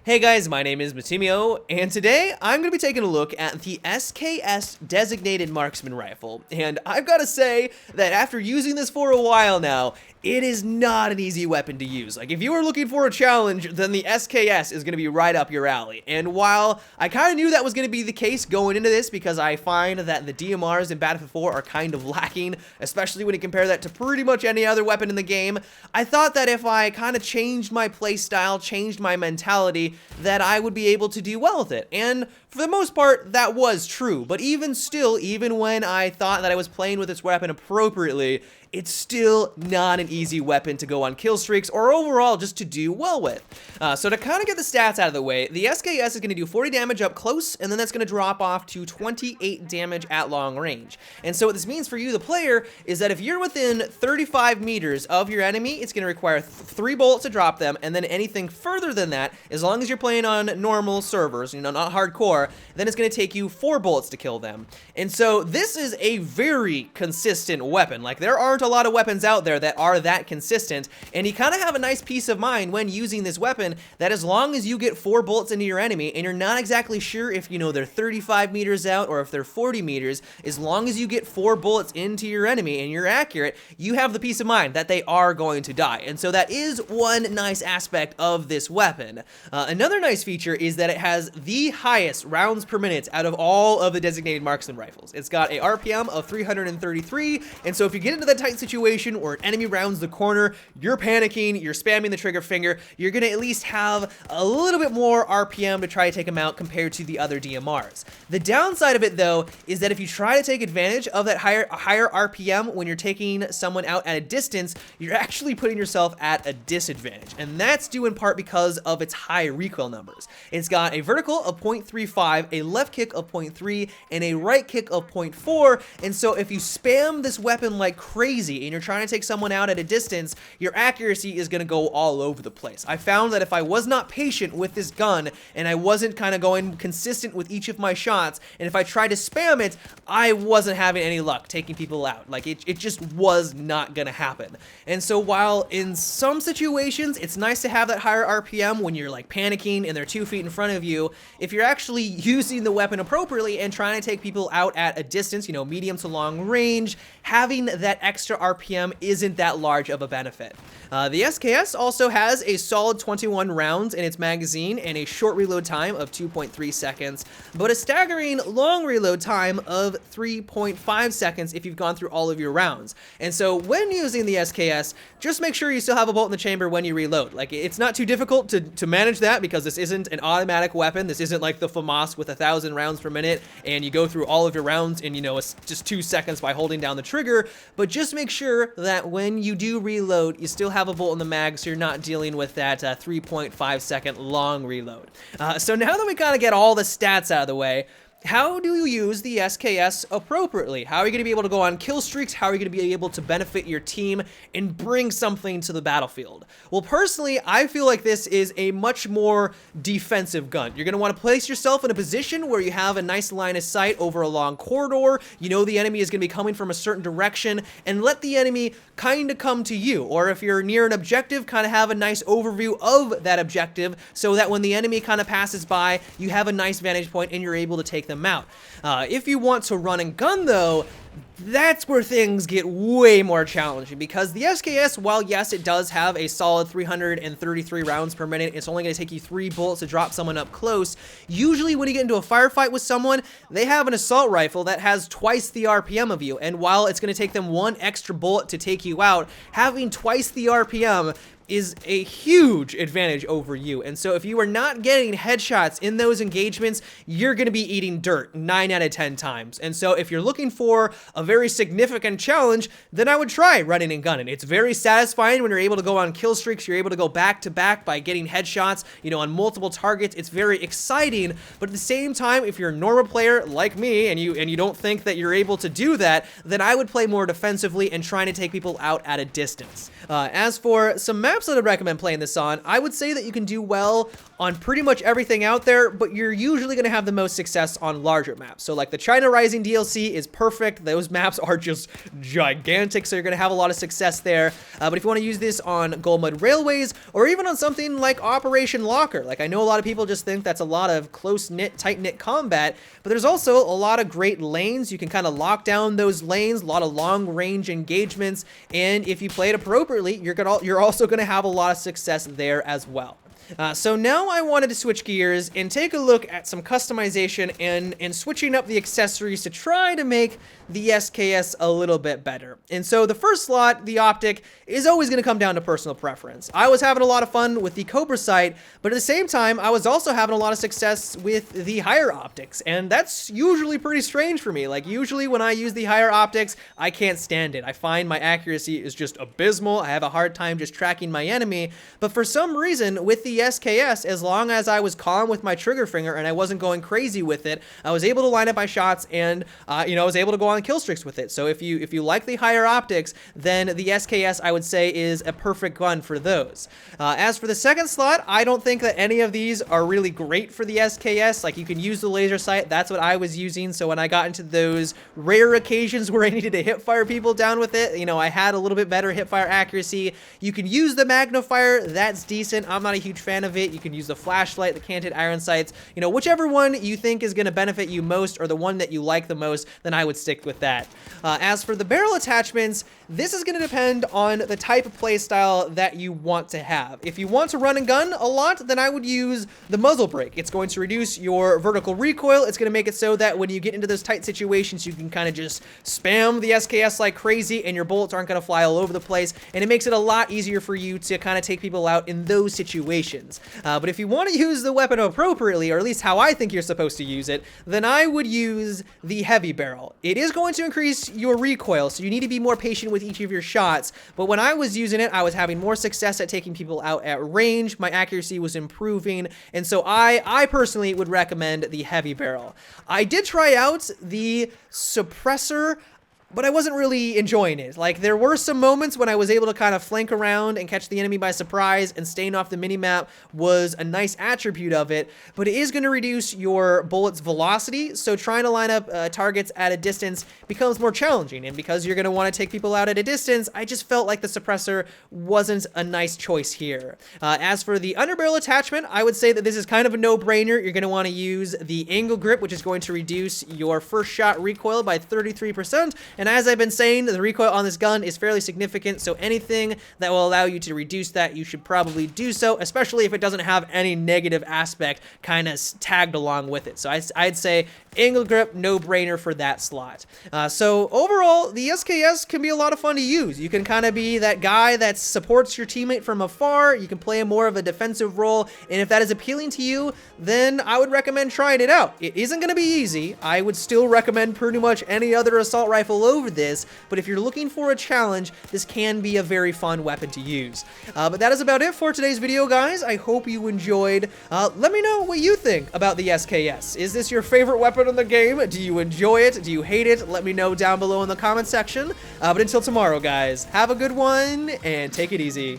Hey guys, my name is Matimio, and today I'm going to be taking a look at the SKS Designated Marksman Rifle, and I've got to say that after using this for a while now, it is not an easy weapon to use. Like, if you are looking for a challenge, then the SKS is going to be right up your alley. And while I kind of knew that was going to be the case going into this, because I find that the DMRs in Battlefield 4 are kind of lacking, especially when you compare that to pretty much any other weapon in the game, I thought that if I kind of changed my playstyle, changed my mentality, that I would be able to do well with it. And for the most part, that was true. But even still, even when I thought that I was playing with this weapon appropriately, it's still not an easy weapon to go on kill streaks or overall just to do well with. So to kind of get the stats out of the way, the SKS is going to do 40 damage up close, and then that's going to drop off to 28 damage at long range. And so what this means for you, the player, is that if you're within 35 meters of your enemy, it's going to require 3 bullets to drop them, and then anything further than that, as long as you're playing on normal servers, you know, not hardcore, then it's going to take you 4 bullets to kill them. And so this is a very consistent weapon. Like, there aren't a lot of weapons out there that are that consistent, and you kind of have a nice peace of mind when using this weapon that as long as you get 4 bullets into your enemy and you're not exactly sure if, you know, they're 35 meters out or if they're 40 meters, as long as you get 4 bullets into your enemy and you're accurate, you have the peace of mind that they are going to die. And so that is one nice aspect of this weapon. Another nice feature is that it has the highest rounds per minute out of all of the designated marksman rifles. It's got a RPM of 333, and so if you get into that tight situation where an enemy rounds the corner, you're panicking, you're spamming the trigger finger, you're gonna at least have a little bit more RPM to try to take them out compared to the other DMRs. The downside of it, though, is that if you try to take advantage of that higher RPM when you're taking someone out at a distance, you're actually putting yourself at a disadvantage, and that's due in part because of its high recoil numbers. It's got a vertical of 0.35, a left kick of 0.3, and a right kick of 0.4, and so if you spam this weapon like crazy and you're trying to take someone out at a distance, your accuracy is going to go all over the place. I found that if I was not patient with this gun and I wasn't kind of going consistent with each of my shots, and if I tried to spam it, I wasn't having any luck taking people out. Like, it just was not going to happen. And so while in some situations it's nice to have that higher RPM when you're like panicking and they're 2 feet in front of you, if you're actually using the weapon appropriately and trying to take people out at a distance, you know, medium to long range, having that extra RPM isn't that large of a benefit. The SKS also has a solid 21 rounds in its magazine and a short reload time of 2.3 seconds, but a staggering long reload time of 3.5 seconds if you've gone through all of your rounds. And so when using the SKS, just make sure you still have a bolt in the chamber when you reload. Like, it's not too difficult to manage that because this isn't an automatic weapon. This isn't like the FAMAS with 1,000 rounds per minute and you go through all of your rounds in, you know, just 2 seconds by holding down the trigger, but just make sure that when you do reload, you still have a bolt in the mag so you're not dealing with that 3.5 second long reload. So now that we kind of get all the stats out of the way, how do you use the SKS appropriately? How are you going to be able to go on kill streaks? How are you going to be able to benefit your team and bring something to the battlefield? Well, personally, I feel like this is a much more defensive gun. You're going to want to place yourself in a position where you have a nice line of sight over a long corridor. You know the enemy is going to be coming from a certain direction, and let the enemy kind of come to you. Or if you're near an objective, kind of have a nice overview of that objective so that when the enemy kind of passes by, you have a nice vantage point and you're able to take them out. If you want to run and gun, though, that's where things get way more challenging, because the SKS, while yes, it does have a solid 333 rounds per minute, it's only going to take you 3 bullets to drop someone up close. Usually when you get into a firefight with someone, they have an assault rifle that has twice the RPM of you, and while it's going to take them 1 extra bullet to take you out, having twice the RPM is a huge advantage over you. And so if you are not getting headshots in those engagements, you're going to be eating dirt 9 out of 10 times. And so if you're looking for a very significant challenge, then I would try running and gunning. It's very satisfying when you're able to go on kill streaks. You're able to go back to back by getting headshots, you know, on multiple targets. It's very exciting, but at the same time, if you're a normal player like me and you don't think that you're able to do that, then I would play more defensively and trying to take people out at a distance. As for some maps that I'd recommend playing this on, I would say that you can do well on pretty much everything out there, but you're usually going to have the most success on larger maps. So like the China Rising DLC is perfect. Those maps are just gigantic, so you're going to have a lot of success there. But if you want to use this on Gold Mud Railways, or even on something like Operation Locker, like I know a lot of people just think that's a lot of close-knit, tight-knit combat, but there's also a lot of great lanes. You can kind of lock down those lanes, a lot of long-range engagements, and if you play it appropriately, you're also going to have a lot of success there as well. So now I wanted to switch gears and take a look at some customization and switching up the accessories to try to make the SKS a little bit better. And so the first slot, the optic, is always going to come down to personal preference. I was having a lot of fun with the Cobra sight, but at the same time, I was also having a lot of success with the higher optics, and that's usually pretty strange for me. Like usually when I use the higher optics, I can't stand it. I find my accuracy is just abysmal. I have a hard time just tracking my enemy, but for some reason with the SKS, as long as I was calm with my trigger finger and I wasn't going crazy with it, I was able to line up my shots and I was able to go on kill streaks with it. So if you like the higher optics, then the SKS I would say is a perfect gun for those. As for the second slot, I don't think that any of these are really great for the SKS. Like you can use the laser sight, that's what I was using. So when I got into those rare occasions where I needed to hip fire people down with it, I had a little bit better hip fire accuracy. You can use the magnifier, that's decent. I'm not a huge fan of it. You can use the flashlight, the canted iron sights, whichever one you think is going to benefit you most or the one that you like the most, then I would stick with that. As for the barrel attachments, this is going to depend on the type of play style that you want to have. If you want to run and gun a lot, then I would use the muzzle brake. It's going to reduce your vertical recoil. It's going to make it so that when you get into those tight situations, you can kind of just spam the SKS like crazy and your bullets aren't going to fly all over the place, and it makes it a lot easier for you to kind of take people out in those situations. But if you want to use the weapon appropriately, or at least how I think you're supposed to use it, then I would use the heavy barrel. It is going to increase your recoil, so you need to be more patient with each of your shots, but when I was using it, I was having more success at taking people out at range, my accuracy was improving, and so I personally would recommend the heavy barrel. I did try out the suppressor, but I wasn't really enjoying it. Like, there were some moments when I was able to kind of flank around and catch the enemy by surprise, and staying off the minimap was a nice attribute of it, but it is going to reduce your bullet's velocity, so trying to line up targets at a distance becomes more challenging, and because you're going to want to take people out at a distance, I just felt like the suppressor wasn't a nice choice here. As for the underbarrel attachment, I would say that this is kind of a no-brainer. You're going to want to use the angle grip, which is going to reduce your first shot recoil by 33%, and as I've been saying, the recoil on this gun is fairly significant, so anything that will allow you to reduce that, you should probably do so, especially if it doesn't have any negative aspect kind of tagged along with it. So I'd say angle grip, no-brainer for that slot. So overall, the SKS can be a lot of fun to use. You can kind of be that guy that supports your teammate from afar. You can play more of a defensive role, and if that is appealing to you, then I would recommend trying it out. It isn't going to be easy. I would still recommend pretty much any other assault rifle over this, but if you're looking for a challenge, this can be a very fun weapon to use. But that is about it for today's video, guys. I hope you enjoyed. Let me know what you think about the SKS. Is this your favorite weapon in the game? Do you enjoy it? Do you hate it? Let me know down below in the comment section. But until tomorrow, guys, have a good one and take it easy.